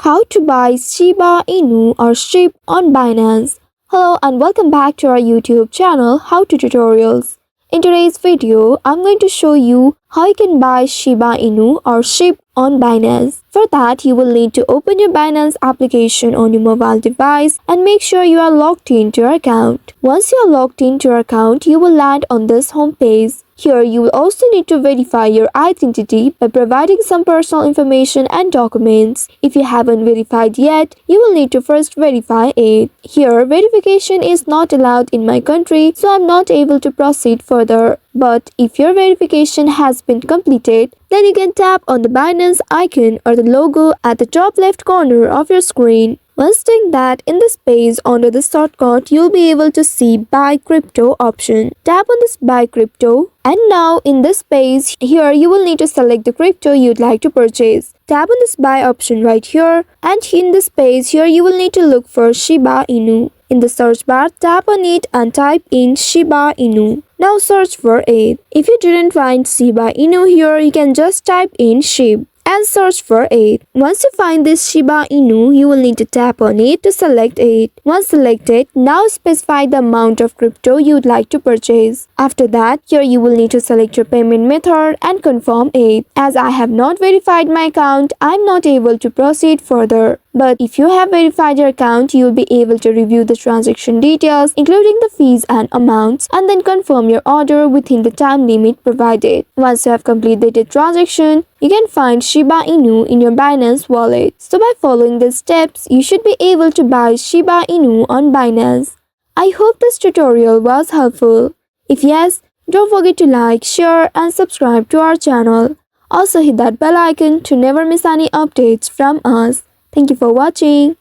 How to buy Shiba Inu or SHIB on Binance. Hello and welcome back to our YouTube channel How to Tutorials. In today's video, I'm going to show you how you can buy Shiba Inu or SHIB on Binance. For that, you will need to open your Binance application on your mobile device and make sure you are logged into your account. Once you are logged into your account, you will land on this home page. Here, you will also need to verify your identity by providing some personal information and documents. If you haven't verified yet, you will need to first verify it. Here, verification is not allowed in my country, so I'm not able to proceed further. But if your verification has been completed, then you can tap on the Binance icon or the logo at the top left corner of your screen. Once doing that, in this page under the shortcut, you'll be able to see Buy Crypto option. Tap on this Buy Crypto. And now in this page, here you will need to select the crypto you'd like to purchase. Tap on this Buy option right here. And in this page, here you will need to look for Shiba Inu. In the search bar, tap on it and type in Shiba Inu. Now search for it. If you didn't find Shiba Inu here, you can just type in SHIB and search for it. Once you find this Shiba Inu, you will need to tap on it to select it. Once selected, now specify the amount of crypto you would like to purchase. After that, here you will need to select your payment method and confirm it. As I have not verified my account, I am not able to proceed further. But if you have verified your account, you will be able to review the transaction details, including the fees and amounts, and then confirm your order within the time limit provided. Once you have completed the transaction, you can find Shiba Inu in your Binance wallet. So by following these steps, you should be able to buy Shiba Inu on Binance. I hope this tutorial was helpful. If yes, don't forget to like, share and subscribe to our channel. Also hit that bell icon to never miss any updates from us. Thank you for watching.